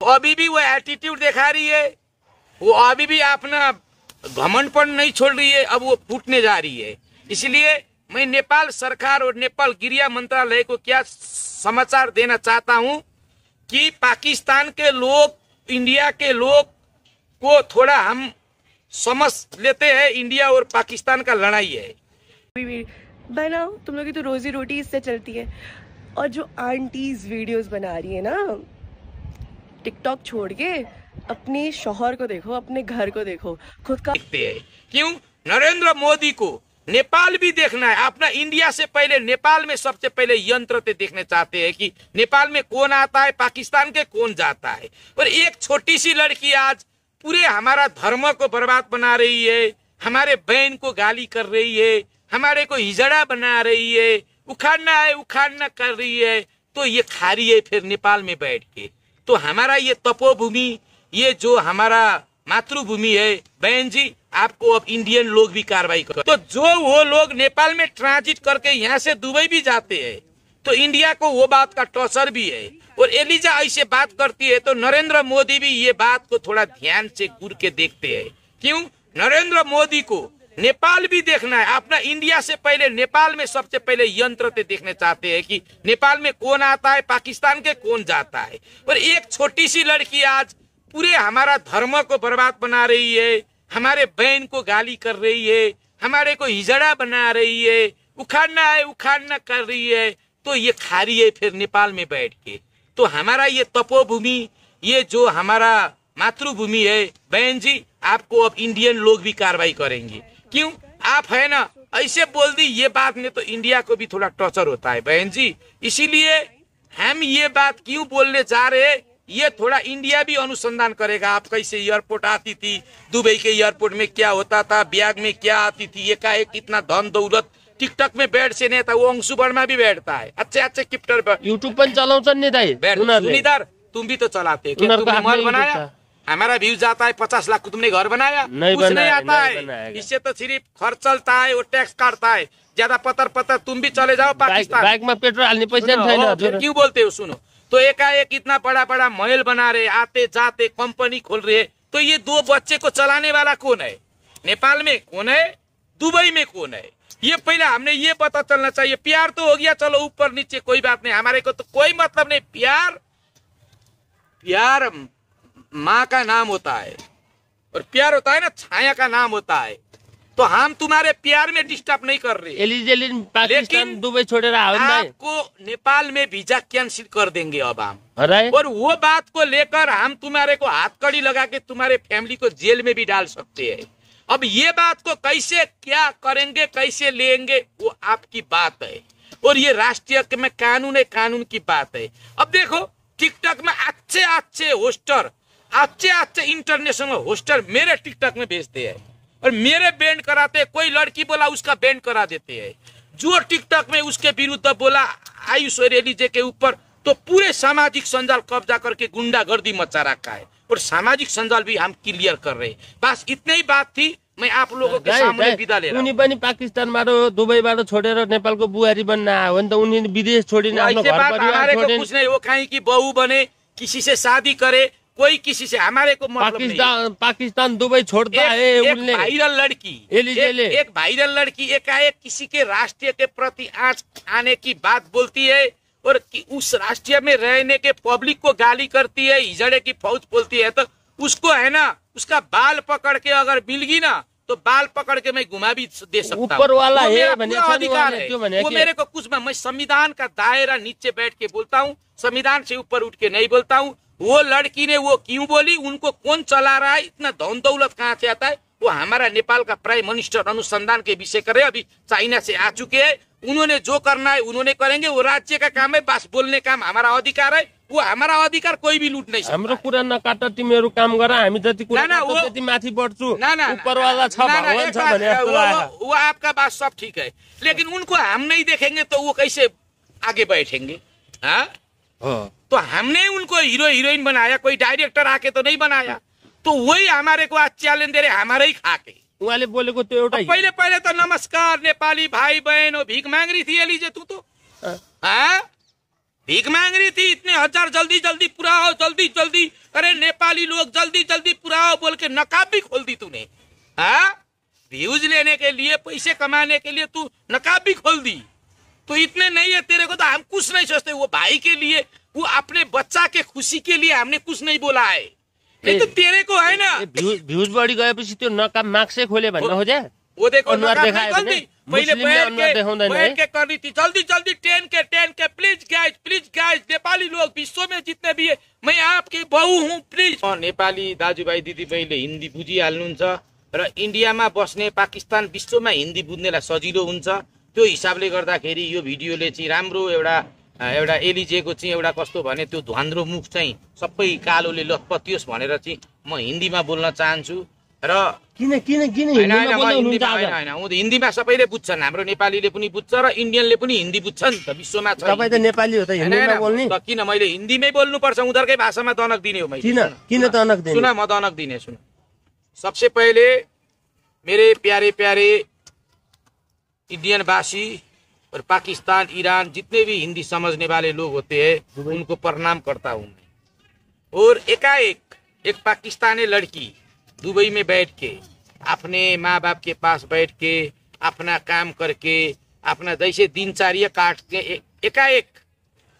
अभी भी वो एटीट्यूड दिखा रही है, वो अभी भी अपना घमंडपन नहीं छोड़ रही है, अब वो फूटने जा रही है। इसलिए मैं नेपाल सरकार और नेपाल गृह मंत्रालय को क्या समाचार देना चाहता हूं कि पाकिस्तान के लोग, इंडिया के लोग को थोड़ा हम समझ लेते हैं। इंडिया और पाकिस्तान का लड़ाई है। बनाओ, तुम लोग की तो रोजी रोटी इससे चलती है। और जो आंटीज वीडियोस बना रही है ना, टिकटॉक छोड़ के अपने शौहर को देखो, अपने घर को देखो, खुद का देखते हैं। क्यों? नरेंद्र मोदी को नेपाल भी देखना है। अपना इंडिया से पहले नेपाल में सबसे पहले यंत्र से देखने चाहते हैं कि नेपाल में कौन आता है, पाकिस्तान के कौन जाता है। और एक छोटी सी लड़की आज पूरे हमारा धर्म को बर्बाद बना रही है, हमारे बहन को गाली कर रही है, हमारे को हिजड़ा बना रही है, उखाड़ना कर रही है, तो ये खा रही है फिर नेपाल में बैठ के। तो हमारा ये तपोभूमि, ये जो हमारा मातृभूमि है, बहन जी आपको अब इंडियन लोग भी कार्रवाई कर। तो जो वो लोग नेपाल में ट्रांजिट करके यहाँ से दुबई भी जाते हैं, तो इंडिया को वो बात का टॉर्चर भी है। और एलिजा ऐसे बात करती है, तो नरेंद्र मोदी भी ये बात को थोड़ा ध्यान से घूर के देखते हैं। क्यों? नरेंद्र मोदी को नेपाल भी देखना है। अपना इंडिया से पहले नेपाल में सबसे पहले यंत्र से देखने चाहते हैं कि नेपाल में कौन आता है, पाकिस्तान के कौन जाता है। और एक छोटी सी लड़की आज पूरे हमारा धर्म को बर्बाद बना रही है, हमारे बहन को गाली कर रही है, हमारे को हिजड़ा बना रही है, उखाड़ना कर रही है, तो ये खा रही है फिर नेपाल में बैठ के। तो हमारा ये तपोभूमि, ये जो हमारा मातृभूमि है, बहन जी आपको अब इंडियन लोग भी कार्रवाई करेंगे। क्यों? आप है ना ऐसे बोल दी, ये बात में तो इंडिया को भी थोड़ा टॉर्चर होता है बहन जी। इसीलिए हम ये बात क्यों बोलने जा रहे हैं, ये थोड़ा इंडिया भी अनुसंधान करेगा। आप कैसे एयरपोर्ट आती थी, दुबई के एयरपोर्ट में क्या होता था, बैग में क्या आती थी, एकाएक कितना धन दौलत। टिकटॉक में बैठ से नहीं था, वो अंशु वर्मा भी बैठता है, अच्छे क्रिप्टर पर यूट्यूब पर चलाउँछन् नि दाइ। सुनिधर तुम भी तो चलाते हो, तुमने मॉल बनाया, हमारा व्यूज जाता है 50 लाख, तुमने घर बनाया? कुछ नहीं आता है। इससे तो सिर्फ खर्च चलता है, वो टैक्स काटता है। ज्यादा पतर तुम भी चले जाओ पाकिस्तान, बाइक में पेट्रोल हाल्ने पैसा छैन। क्यों बोलते हो? सुनो, तो एकाएक इतना बड़ा महल बना रहे, आते जाते कंपनी खोल रहे। तो ये दो बच्चे को चलाने वाला कौन है? नेपाल में कौन है, दुबई में कौन है? ये पहले हमने ये पता चलना चाहिए। प्यार तो हो गया, चलो ऊपर नीचे कोई बात नहीं, हमारे को तो कोई मतलब नहीं। प्यार माँ का नाम होता है, और प्यार होता है ना छाया का नाम होता है। तो हम तुम्हारे प्यार में डिस्टर्ब नहीं कर रहे, लेकिन दुबई छोड़ेर आपको नेपाल में वीजा कैंसिल कर देंगे अब हम। और वो बात को लेकर हम तुम्हारे को हाथकड़ी लगा के तुम्हारे फैमिली को जेल में भी डाल सकते हैं। अब ये बात को कैसे क्या करेंगे, कैसे लेंगे, वो आपकी बात है। और ये राष्ट्रीय में कानून है, कानून की बात है। अब देखो टिकटॉक में अच्छे होस्टर, अच्छे इंटरनेशनल होस्टर मेरे टिकटॉक में भेजते हैं और मेरे बैंड कराते हैं। कोई लड़की बोला उसका बैंड करा देते हैं। जो टिकटॉक में उसके विरुद्ध बोला आयुष और एलिजे के ऊपर, तो पूरे सामाजिक संजाल कब्जा करके गुंडागर्दी मचा रखा है। और सामाजिक संजाल भी हम क्लियर कर रहे हैं। बस इतनी ही बात थी, मैं आप लोगों के सामने विदा ले रहा हूं। उनी पनि पाकिस्तानबाट दुबईबाट छोडेर नेपालको बुहारी बन्न आयो भने त उनी विदेश छोडिन आफ्नो घर परिवार छोडिन। कुछ नहीं, वो कहीं की बहू बने, किसी से शादी करे, कोई किसी से, हमारे को मतलब नहीं। पाकिस्तान दुबई छोड़ता है। एक वायरल लड़की, एक वायरल लड़की एकाएक किसी के राष्ट्रीय के प्रति आंच आने की बात बोलती है और उस राष्ट्रीय में रहने के पब्लिक को गाली करती है, हिजड़े की फौज बोलती है। तो उसको है ना, उसका बाल पकड़ के अगर मिलगी ना, तो बाल पकड़ के मैं घुमा भी दे सकता हूँ। ऊपर वाला है, अधिकार है वो मेरे को कुछ, मैं संविधान का दायरा नीचे बैठ के बोलता हूँ, संविधान से ऊपर उठ के नहीं बोलता हूँ। वो लड़की ने वो क्यों बोली, उनको कौन चला रहा है, इतना धन दौलत कहाँ से आता है, वो हमारा नेपाल का प्राइम मिनिस्टर अनुसंधान के विषय करे, अभी चाइना से आ चुके हैं। उन्होंने जो करना है उन्होंने करेंगे, वो राज्य का काम है, बस बोलने काम हमारा अधिकार है। वो हमारा अधिकार कोई भी लूट नहीं सकता। हाम्रो कुरा नकाट, तिमीहरू काम गर, हामी जति कुरा गर्छौ त्यति माथि बढ्छु। ऊपरवाला छ, भगवान छ भने जस्तो लाग्यो। वो आपका बात सब ठीक है, लेकिन उनको हम नहीं देखेंगे तो वो कैसे आगे बैठेंगे? तो हमने उनको हीरो हीरोइन बनाया, कोई डायरेक्टर आके तो नहीं बनाया। तो वही हमारे को आज चैलेंज दे रहे, हमारे ही खाके। उहाँले बोलेको त्यो एउटा पहले तो नमस्कार नेपाली भाई बहन, भीख मांग रही थी एलिजे तू तो। भीख मांग रही थी, इतने हजार जल्दी जल्दी पूरा हो, जल्दी जल्दी, अरे नेपाली लोग जल्दी जल्दी पूरा हो बोल के नकाब भी खोल दी तूने। हाँ, व्यूज लेने के लिए, पैसे कमाने के लिए तू नकाब भी खोल दी। तो इतने नहीं है तेरे को, तो हम कुछ नहीं सोचते। वो भाई के लिए, वो अपने बच्चा के खुशी के लिए हमने कुछ नहीं बोला है। नहीं तो तेरे को है ना, भ्यूज बढी गएपछि त्यो नकाब मार्क्सै खोले भन्ने हो जा। वो देखो अनुहार देखायो भने पहले बैठ के कर रही थी, जल्दी जल्दी 10 के प्लीज गाइज नेपाली लोग विश्व में जितने भी है, मैं आपकी बहू हूँ प्लीज। नेपाली दाजुभाइ दिदीबहिनीले हिन्दी बुझिहाल्नुहुन्छ र इन्डियामा बस्ने, पाकिस्तान विश्वमा हिन्दी बुझ्नेलाई सजिलो हुन्छ। त्यो हिसाबले गर्दाखेरि यो भिडियोले चाहिँ राम्रो एउटा एलिजेको चाहिँ एउटा कस्तो भने त्यो ध्वान्द्रो मुख चाहिँ सबै कालोले लतपतियोस् भनेर चाहिँ म हिन्दीमा बोल्न चाहन्छु। र किन हिन्दीमा सबैले बुझ्छन्, हाम्रो नेपालीले पनि बुझ्छ र इन्डियनले पनि हिन्दी बुझ्छ नि त, विश्वमा छ। तपाई त नेपाली हो त हिन्दीमा बोल्ने? किन मैले हिन्दीमै बोल्नुपर्छ, उनीहरुकै भाषामा दनक दिने हो मैले। किन दनक दिने? सुन, म दनक दिने सुन। सबसे पहले मेरे प्यारे प्यारे इंडियन वासी और पाकिस्तान, ईरान, जितने भी हिंदी समझने वाले लोग होते हैं उनको प्रणाम करता हूँ मैं। और एकाएक एक पाकिस्तानी लड़की दुबई में बैठ के अपने माँ बाप के पास बैठ के अपना काम करके अपना जैसे दिनचर्या काट के एकाएक,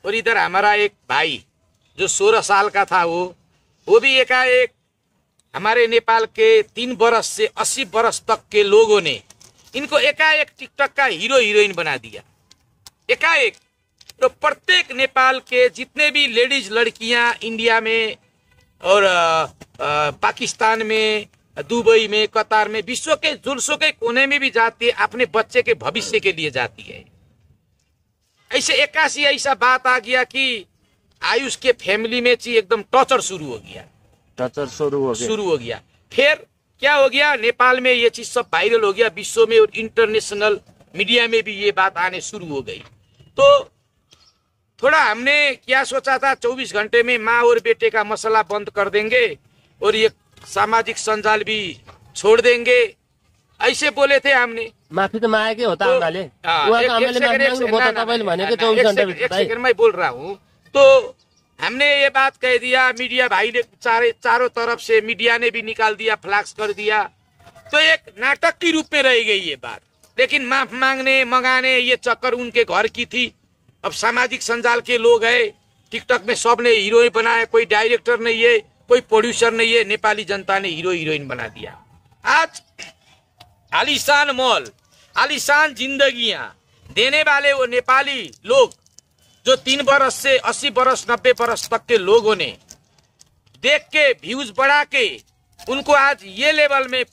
और इधर हमारा एक भाई जो 16 साल का था, वो भी एकाएक हमारे नेपाल के 3 बरस से 80 बरस तक के लोगों ने इनको एकाएक टिकटॉक का हीरो हीरोइन बना दिया, एकाएक। तो प्रत्येक नेपाल के जितने भी लेडीज लड़कियां इंडिया में और पाकिस्तान में, दुबई में, कतार में, विश्व के जुल्सों के कोने में भी जाती है, अपने बच्चे के भविष्य के लिए जाती है। ऐसे 81 ऐसा बात आ गया कि आयुष के फैमिली में एकदम टॉर्चर शुरू हो गया। फिर क्या हो गया, नेपाल में ये चीज सब वायरल हो गया, विश्व में और इंटरनेशनल मीडिया में भी ये बात आने शुरू हो गई। तो थोड़ा हमने क्या सोचा था, 24 घंटे में माँ और बेटे का मसला बंद कर देंगे और ये सामाजिक संजाल भी छोड़ देंगे, ऐसे बोले थे हमने। माफी तो मांगे होता है, एक सेकंड मैं बोल रहा हूँ। तो हमने ये बात कह दिया, मीडिया भाई ने चारों तरफ से मीडिया ने भी निकाल दिया, फ्लैक्स कर दिया। तो एक नाटक के रूप में रह गई ये बात। लेकिन माफ मांगने मंगाने ये चक्कर उनके घर की थी। अब सामाजिक संजाल के लोग है, टिकटॉक में सबने हीरोइन बनाया, कोई डायरेक्टर नहीं है, कोई प्रोड्यूसर नहीं है, नेपाली जनता ने हीरो हीरोइन बना दिया। आज आलीशान मॉल, आलीशान जिंदगियां देने वाले वो नेपाली लोग जो 3 बरस से 80 बरस 90 बरस तक के लोगों ने देख के व्यूज बढ़ा के उनको आज ये लेवल में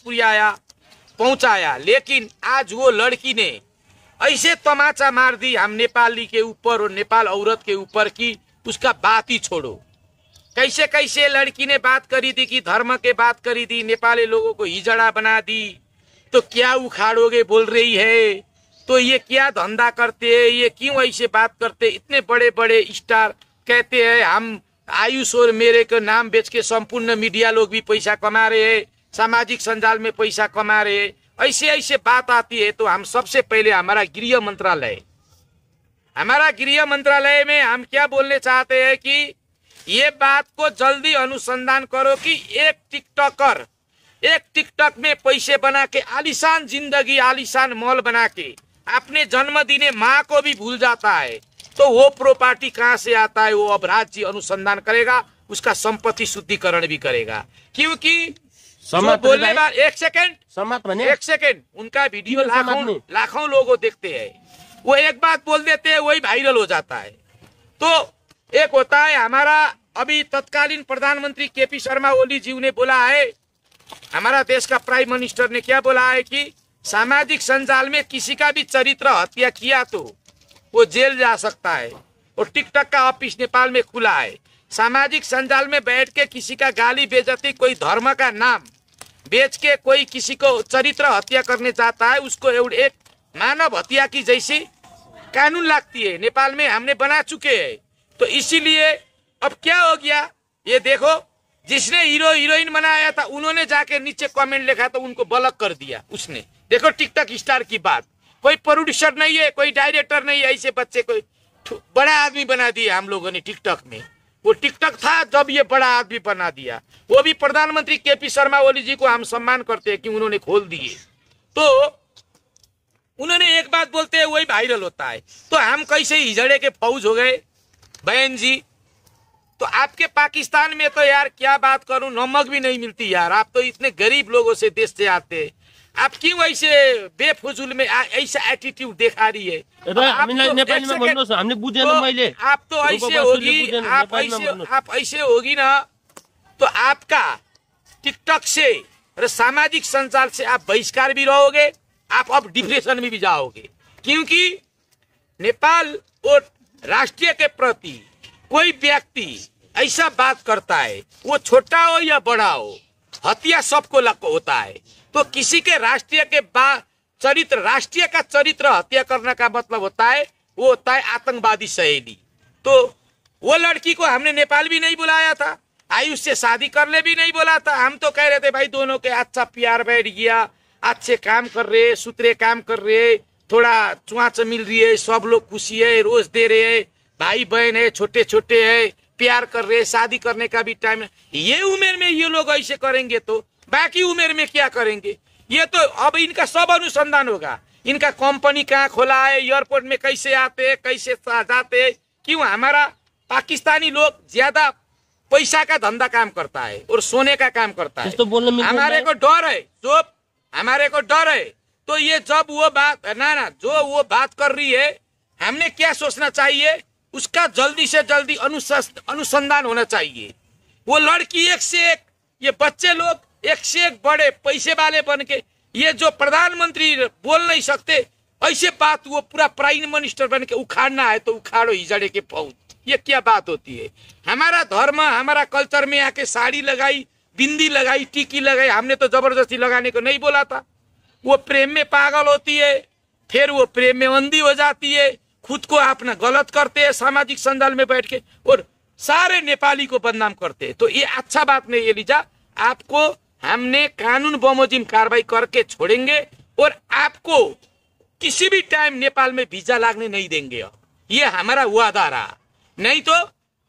पहुंचाया। लेकिन आज वो लड़की ने ऐसे तमाचा मार दी हम नेपाली के ऊपर और नेपाल औरत के ऊपर की उसका बात ही छोड़ो। कैसे कैसे लड़की ने बात करी थी कि धर्म के बात करी थी, नेपाली लोगों को हिजड़ा बना दी। तो क्या उखाड़ोगे बोल रही है, तो ये क्या धंधा करते हैं, ये क्यों ऐसे बात करते। इतने बड़े बड़े स्टार कहते हैं हम आयुष और मेरे के नाम बेच के संपूर्ण मीडिया लोग भी पैसा कमा रहे हैं, सामाजिक संजाल में पैसा कमा रहे हैं, ऐसे ऐसे बात आती है। तो हम सबसे पहले हमारा गृह मंत्रालय में हम क्या बोलने चाहते हैं कि ये बात को जल्दी अनुसंधान करो कि एक टिकटॉक में पैसे बना के आलीशान जिंदगी, आलीशान मॉल बना के अपने जन्मदिने माँ को भी भूल जाता है, तो वो प्रॉपर्टी कहाँ से आता है, वो अब राज्य अनुसंधान करेगा, उसका संपत्ति शुद्धिकरण भी करेगा। क्योंकि बोलने वाले एक सेकंड उनका वीडियो लाखों लोगों देखते हैं, वो एक बात बोल देते हैं वही वायरल हो जाता है। तो एक होता है हमारा अभी तत्कालीन प्रधानमंत्री केपी शर्मा ओली जी ने बोला है, हमारा देश का प्राइम मिनिस्टर ने क्या बोला है कि सामाजिक संजाल में किसी का भी चरित्र हत्या किया तो वो जेल जा सकता है। और टिकटॉक का ऑफिस नेपाल में खुला है। सामाजिक संजाल में बैठ के किसी का गाली बेइज्जती, कोई धर्म का नाम बेच के कोई किसी को चरित्र हत्या करने चाहता है, उसको एक मानव हत्या की जैसी कानून लगती है, नेपाल में हमने बना चुके हैं। तो इसीलिए अब क्या हो गया, ये देखो जिसने हीरो हीरोइन बनाया था उन्होंने जाके नीचे कमेंट लिखा तो उनको ब्लॉक कर दिया उसने। देखो टिकटॉक स्टार की बात, कोई प्रोड्यूसर नहीं है, कोई डायरेक्टर नहीं है, ऐसे बच्चे कोई बड़ा आदमी बना दिया हम लोगों ने टिकटॉक में। वो टिकटॉक था जब ये बड़ा आदमी बना दिया। वो भी प्रधानमंत्री केपी शर्मा ओली जी को हम सम्मान करते हैं कि उन्होंने खोल दिए। तो उन्होंने एक बात बोलते हैं वही वायरल होता है। तो हम कैसे हिजड़े के फौज हो गए बहन जी। तो आपके पाकिस्तान में तो यार क्या बात करूं, नमक भी नहीं मिलती यार। आप तो इतने गरीब लोगों से देश से आते हैं, आप क्यों ऐसे बेफजूल में ऐसा एटीट्यूड दिखा रही है? आप तो ऐसे होगी, आप ऐसे होगी ना तो आपका टिकटॉक से और सामाजिक संचार से आप बहिष्कार भी रहोगे, आप अब डिप्रेशन में भी जाओगे। क्योंकि नेपाल और राष्ट्रीय के प्रति कोई व्यक्ति ऐसा बात करता है, वो छोटा हो या बड़ा हो, हत्या सबको होता है। तो किसी के राष्ट्रीय के चरित्र, राष्ट्रीय का चरित्र हत्या करने का मतलब होता है वो होता है आतंकवादी सहेली। तो वो लड़की को हमने नेपाल भी नहीं बुलाया था, आयुष से शादी करने भी नहीं बोला था। हम तो कह रहे थे भाई दोनों के अच्छा प्यार बैठ गया, अच्छे काम कर रहे, सुथरे काम कर रहे, थोड़ा चुआच मिल रही है, सब लोग खुशी है, रोज दे रहे हैं, भाई बहन है, छोटे छोटे है, प्यार कर रहे, शादी करने का भी टाइम है। ये उम्र में ये लोग ऐसे करेंगे तो बाकी उम्र में क्या करेंगे? ये तो अब इनका सब अनुसंधान होगा, इनका कंपनी कहाँ खोला है, एयरपोर्ट में कैसे आते हैं, कैसे जाते हैं। क्यों? हमारा पाकिस्तानी लोग ज्यादा पैसा का धंधा काम करता है और सोने का काम करता है। तो हमारे को डर है, जो हमारे को डर है। तो ये जब वो बात ना जो वो बात कर रही है, हमने क्या सोचना चाहिए, उसका जल्दी से जल्दी अनुसंधान होना चाहिए। वो लड़की एक से एक, ये बच्चे लोग एक से एक बड़े पैसे वाले बन के, ये जो प्रधानमंत्री बोल नहीं सकते ऐसे बात वो पूरा प्राइम मिनिस्टर बन के उखाड़ना है तो उखाड़ो हिजड़े के फौज। ये क्या बात होती है? हमारा धर्म, हमारा कल्चर में आके साड़ी लगाई, बिंदी लगाई, टीकी लगाई, हमने तो जबरदस्ती लगाने को नहीं बोला था। वो प्रेम में पागल होती है, फिर वो प्रेम में अंधी हो जाती है, खुद को अपना गलत करते हैं सामाजिक संजाल में बैठ के और सारे नेपाली को बदनाम करते हैं। तो ये अच्छा बात नहीं है लीजा, आपको हमने कानून बमोजिम कार्रवाई करके छोड़ेंगे और आपको किसी भी टाइम नेपाल में वीजा लागने नहीं देंगे। ये हमारा वादा रहा, नहीं तो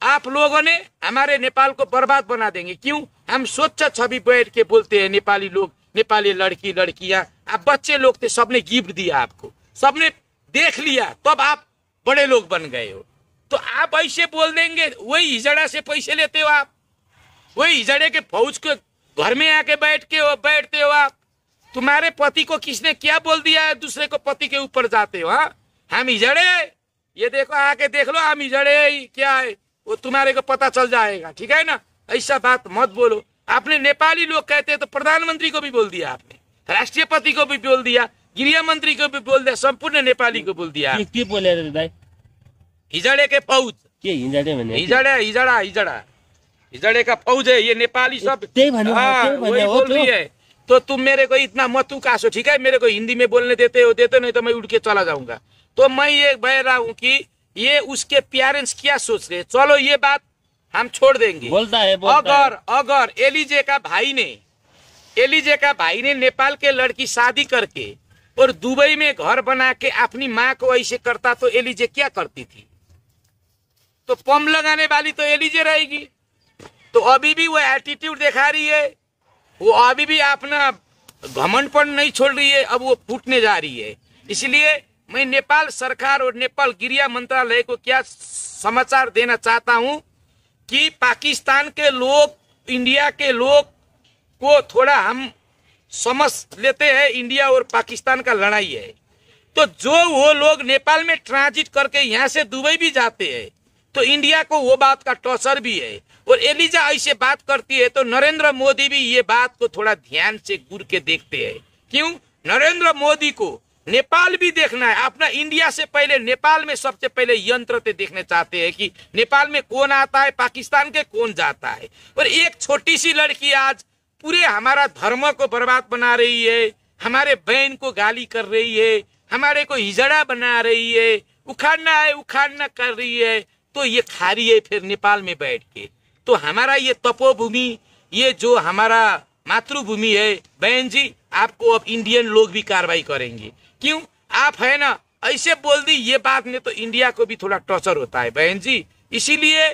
आप लोगों ने हमारे नेपाल को बर्बाद बना देंगे। क्यों? हम स्वच्छ छवि बैठ के बोलते हैं नेपाली लोग, नेपाली लड़की लड़कियां, आप बच्चे लोग थे, सबने गिफ्ट दिया आपको, सबने देख लिया, तब आप बड़े लोग बन गए हो। तो आप ऐसे बोल देंगे, वही हिजड़ा से पैसे लेते हो आप, वही हिजड़े के फौज के घर में आके बैठते हो आप। तुम्हारे पति को किसने क्या बोल दिया है, दूसरे को पति के ऊपर जाते हो। हाँ, हम हिजड़े, ये देखो आके देख लो हम हिजड़े क्या है, वो तुम्हारे को पता चल जाएगा, ठीक है ना? ऐसा बात मत बोलो। आपने नेपाली लोग कहते हैं तो प्रधानमंत्री को भी बोल दिया आपने, राष्ट्रपति को भी बोल दिया, गृह मंत्री को भी बोल दिया, संपूर्ण नेपाली को बोल दिया। हिजड़े के फौज, हिजड़े का फौज है ये, नेपाली सब वही बोल रही है। तो तुम मेरे को इतना मत उकासो, ठीक है? मेरे को हिंदी में बोलने देते हो, नहीं तो मैं उड़ के चला जाऊंगा। तो मैं ये कह रहा हूँ कि ये उसके पेरेंट्स क्या सोच रहे, चलो ये बात हम छोड़ देंगे। अगर एलिजे का भाई ने नेपाल के लड़की शादी करके और दुबई में घर बना के अपनी माँ को ऐसे करता तो एलिजे क्या करती थी? तो पम लगाने वाली तो एलिजे रहेगी। तो अभी भी वो एटीट्यूड दिखा रही है, वो अभी भी अपना घमंडपन नहीं छोड़ रही है, अब वो फूटने जा रही है। इसलिए मैं नेपाल सरकार और नेपाल गृह मंत्रालय को क्या समाचार देना चाहता हूं कि पाकिस्तान के लोग, इंडिया के लोग को थोड़ा हम समझ लेते हैं, इंडिया और पाकिस्तान का लड़ाई है। तो जो वो लोग नेपाल में ट्रांजिट करके यहाँ से दुबई भी जाते हैं तो इंडिया को वो बात का टॉर्चर भी है। और एलिजा ऐसे बात करती है तो नरेंद्र मोदी भी ये बात को थोड़ा ध्यान से घूर के देखते हैं। क्यों? नरेंद्र मोदी को नेपाल भी देखना है, अपना इंडिया से पहले नेपाल में सबसे पहले यंत्र से देखने चाहते हैं कि नेपाल में कौन आता है, पाकिस्तान के कौन जाता है। और एक छोटी सी लड़की आज पूरे हमारा धर्म को बर्बाद बना रही है, हमारे बहन को गाली कर रही है, हमारे को हिजड़ा बना रही है, उखाड़ना कर रही है। तो ये खा रही है फिर नेपाल में बैठ के। तो हमारा ये तपोभूमि, ये जो हमारा मातृभूमि है, बहन जी आपको अब इंडियन लोग भी कार्रवाई करेंगे। क्यों? आप है ना ऐसे बोल दी, ये बात में तो इंडिया को भी थोड़ा टॉर्चर होता है बहन जी। इसीलिए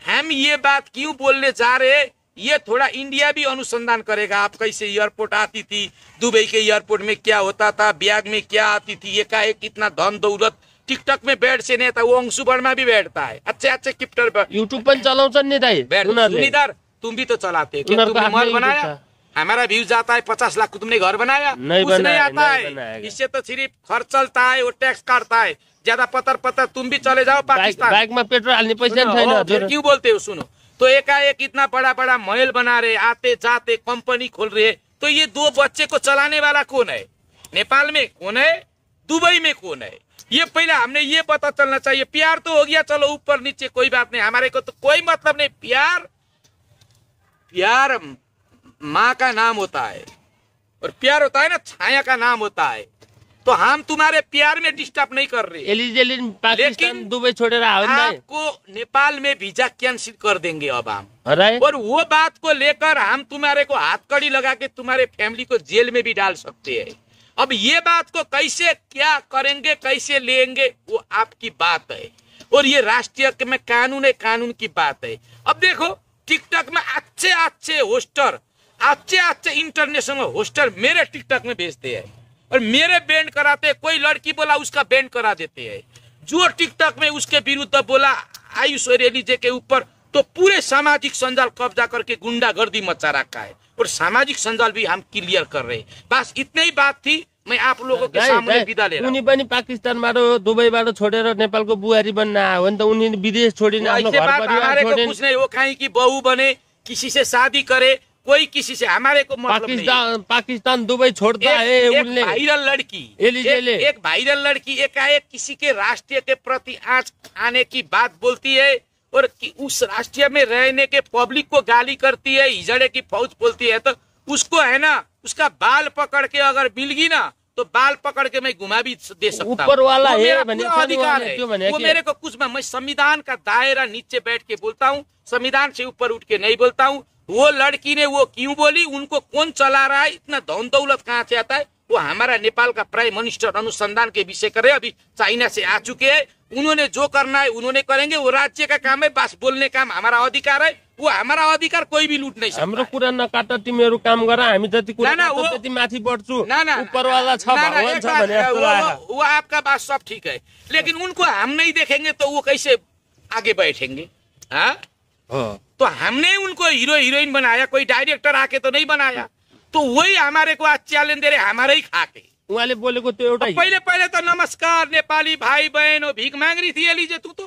हम ये बात क्यों बोलने जा रहे, ये थोड़ा इंडिया भी अनुसंधान करेगा। आप कैसे एयरपोर्ट आती थी, दुबई के एयरपोर्ट में क्या होता था, बैग में क्या आती थी, एकाएक कितना धन दौलत टिकटक में बैठ से नहीं था, वो अंशु वर्मा भी बैठता है, अच्छे अच्छे क्रिप्टर पर यूट्यूब पर चलाउँछन् नि दाइ। सुनिधर तुम भी तो चलाते, क्या तुमने घर बनाया? हमारा व्यूज जाता है 50 लाख, तुमने घर बनाया? कुछ नहीं आता है। इससे तो सिर्फ खर्च चलता है, वो टैक्स काटता है। ज्यादा पतर तुम भी चले जाओ पाकिस्तान, बाइक में पेट्रोल हाल्ने पैसा छैन। क्यों बोलते हो? सुनो तो एकाएक इतना बड़ा बड़ा महल बना रहे, आते जाते कंपनी खोल रहे, तो ये 2 बच्चे को चलाने वाला कौन है? नेपाल में कौन है, दुबई में कौन है? ये पहले हमने ये पता चलना चाहिए। प्यार तो हो गया, चलो ऊपर नीचे कोई बात नहीं, हमारे को तो कोई मतलब नहीं। प्यार माँ का नाम होता है, और प्यार होता है ना छाया का नाम होता है। तो हम तुम्हारे प्यार में डिस्टर्ब नहीं कर रहे, लेकिन दुबई छोड़ेर आपको नेपाल में वीजा कैंसिल कर देंगे अब हम। और वो बात को लेकर हम तुम्हारे को हाथकड़ी लगा के तुम्हारे फैमिली को जेल में भी डाल सकते हैं। अब ये बात को कैसे क्या करेंगे, कैसे लेंगे, वो आपकी बात है, और ये राष्ट्रीय में कानून है, कानून की बात है। अब देखो टिकटॉक में अच्छे अच्छे होस्टर, अच्छे अच्छे इंटरनेशनल होस्टर मेरे टिकटॉक में भेजते हैं, और मेरे बैंड कराते हैं। कोई लड़की बोला उसका बैंड करा देते हैं। जो टिकटॉक में उसके विरुद्ध बोला आयुष और एलिजे के ऊपर, तो पूरे सामाजिक संजाल कब्जा करके गुंडागर्दी मचा रखा है, और सामाजिक संजाल भी हम क्लियर कर रहे हैं। बस इतनी ही बात थी, मैं आप लोगों के सामने विदा ले रहा हूं। उनी पनि पाकिस्तानबाट दुबईबाट छोडेर नेपालको बुहारी बन्न आयो भने त उनी विदेश छोडिन आफ्नो घर परिवार छोडिन। कुछ नहीं, वो कहीं की बहू बने, किसी से शादी करे, कोई किसी से, हमारे को मतलब नहीं। पाकिस्तान दुबई छोड़ता है। एक वायरल लड़की, एक वायरल लड़की एकाएक किसी के राष्ट्रीय के प्रति आंच आने की बात बोलती है, और उस राष्ट्रीय में रहने के पब्लिक को गाली करती है, हिजड़े की फौज बोलती है। तो उसको है ना, उसका बाल पकड़ के अगर मिलगी ना, तो बाल पकड़ के मैं घुमा भी दे सकता हूँ। ऊपर वाला है, अधिकार है वो मेरे को कुछ, मैं संविधान का दायरा नीचे बैठ के बोलता हूँ, संविधान से ऊपर उठ के नहीं बोलता हूँ। वो लड़की ने वो क्यों बोली, उनको कौन चला रहा है, इतना धन दौलत कहाँ से आता है, वो हमारा नेपाल का प्राइम मिनिस्टर अनुसंधान के विषय करे, अभी चाइना से आ चुके हैं। उन्होंने जो करना है उन्होंने करेंगे, वो राज्य का काम है, बस बोलने का हमारा अधिकार है, वो हमारा अधिकार कोई भी लूट नहीं सकता। हाम्रो कुरा नकाट, तिमीहरू काम गर, हामी जति कुरा गर्छौ त्यति माथि बढ्छु। ऊपरवाला छ, भगवान छ भने जस्तो लाग्यो। वो आपका बात सब ठीक है, लेकिन उनको हम नहीं देखेंगे तो वो कैसे आगे बैठेंगे? तो हमने उनको हीरो हीरोइन बनाया, कोई डायरेक्टर आके तो नहीं बनाया। तो वही हमारे को आज चैलेंज दे रहे, हमारे ही खाके। उहाँले बोलेको त्यो एउटा पहले तो नमस्कार नेपाली भाई बहनों, भीख मांग रही थी एलिजे तू तो,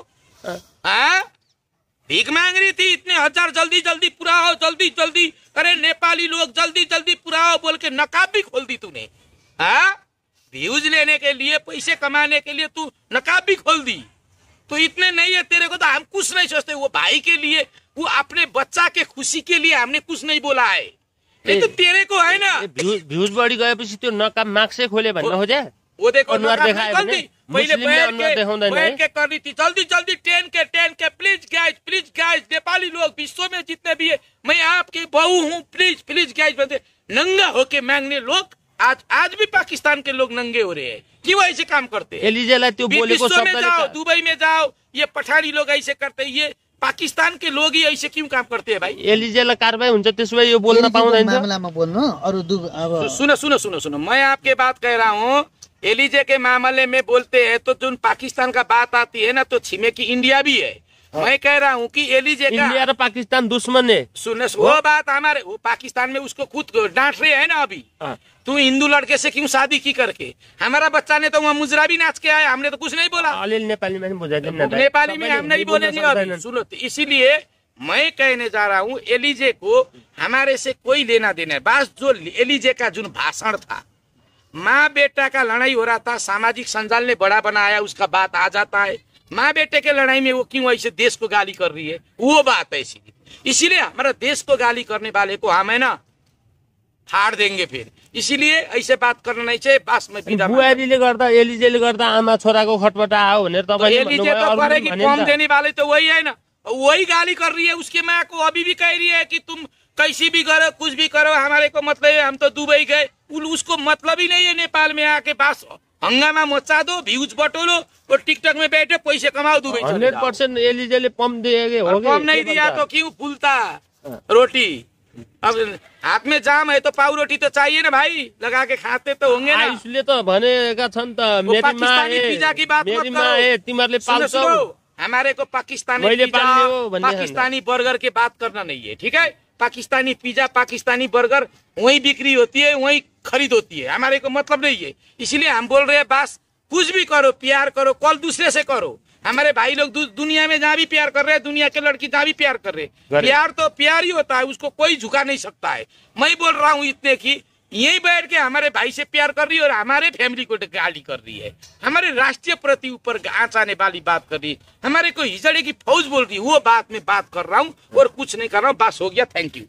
भीख मांग रही थी, इतने हजार जल्दी जल्दी पूरा हो, जल्दी जल्दी, अरे नेपाली लोग जल्दी जल्दी पूरा हो बोल के नकाब भी खोल दी तूने। व्यूज लेने के लिए, पैसे कमाने के लिए तू नकाब भी खोल दी। तो इतने नहीं है तेरे को, तो हम कुछ नहीं सोचते। वो भाई के लिए, वो अपने बच्चा के खुशी के लिए हमने कुछ नहीं बोला है। नहीं तो तेरे को है ना, भ्यूज बढी गएपछि त्यो नकाब मार्क्सै खोले भन्न हो जाए। वो देखो अनुहार देखायो भने पहले बैठ के कर रही थी, जल्दी जल्दी 10 के प्लीज गाइज नेपाली लोग विश्व में जितने भी है, मैं आपकी बहू हूँ, प्लीज गाइज बनते। नंगा होके मांगने लोग आज भी पाकिस्तान के लोग नंगे हो रहे हैं। क्यों ऐसे काम करते हैं? एलिजेलाई त्यो बोलेको शब्दले जाओ, दुबई में जाओ, ये पठानी लोग ऐसे करते हैं, ये पाकिस्तान के लोग ही ऐसे क्यों काम करते हैं भाई? एलिजेलाई कारबाही हुन्छ, त्यसो भए यो बोल्न पाउँदैन। मामलामा बोल्नु अरु सुनो, मैं आपके बात कह रहा हूँ। एलिजे के मामले में बोलते हैं तो जो पाकिस्तान का बात आती है ना, तो छिमेकी इंडिया भी है। मैं कह रहा हूँ कि एलिजे का इंडिया और पाकिस्तान दुश्मन है। सुनो, वो बात हमारे, वो पाकिस्तान में उसको खुद डांट रहे हैं ना अभी। तू हिंदू लड़के से क्यों शादी की करके? हमारा बच्चा ने तो वहाँ मुजरा भी नाच के आया, हमने तो कुछ नहीं बोला। नेपाली में नेपाली में हम नहीं बोलेंगे। सुनो, इसीलिए मैं कहने जा रहा हूँ, एलिजे को हमारे से कोई लेना देना है। बस जो एलिजे का जो भाषण था, माँ बेटा का लड़ाई हो रहा था, सामाजिक संजाल ने बड़ा बनाया, उसका बात आ जाता है। माँ बेटे के लड़ाई में वो क्यों ऐसे देश को गाली कर रही है, वो बात ऐसी। इसीलिए हमारा देश को गाली करने वाले को हम है ना फाड़ देंगे फिर। इसीलिए ऐसे बात करना नहीं चाहिए। बस मैं बुहारीले गर्दा, एलिजेले गर्दा आमा छोराको खटपट आओ भनेर तपाईले भन्नुभयो। एलिजे तो करेगी, फॉर्म देने वाले तो वही है ना, वही गाली कर रही है। उसके माँ को अभी भी कह रही है कि तुम कैसी भी करो, कुछ भी करो, हमारे को मतलब है, हम तो दुबई गए। उसको मतलब ही नहीं है नेपाल में आके बस हंगामा मचा दो, व्यूज बटोलो और टिकटॉक में बैठे पैसे कमाओ दुबई। 100% एलिजेले पम्प दिए हो गए, पम्प नहीं दिया तो क्यों फूलता रोटी? अब हाथ में जाम है तो पाव रोटी तो चाहिए ना भाई, लगा के खाते तो होंगे ना। इसलिए तो भनेका छन् त मेरी माँ पाकिस्तानी पिज्जा की बात मत करो, तिमीहरूले पाल्छौ, हमारे को पाकिस्तानी पिज्जा पाकिस्तानी बर्गर की बात करना नहीं है, ठीक है? पाकिस्तानी पिज्जा पाकिस्तानी बर्गर वही बिक्री होती है, वही खरीद होती है, हमारे को मतलब नहीं है। इसलिए हम बोल रहे हैं बस कुछ भी करो, प्यार करो, कॉल दूसरे से करो। हमारे भाई लोग दुनिया में जहाँ भी प्यार कर रहे हैं, दुनिया के लड़की जहाँ भी प्यार कर रहे हैं, प्यार तो प्यार ही होता है, उसको कोई झुका नहीं सकता है। मैं बोल रहा हूँ इतने की यही बैठ के हमारे भाई से प्यार कर रही है और हमारे फैमिली को गाली कर रही है, हमारे राष्ट्रीय प्रति ऊपर आँच आने वाली बात कर रही है, हमारे को हिजड़े की फौज बोल रही है, वो बात में बात कर रहा हूँ और कुछ नहीं कर रहा हूँ। बस हो गया, थैंक यू।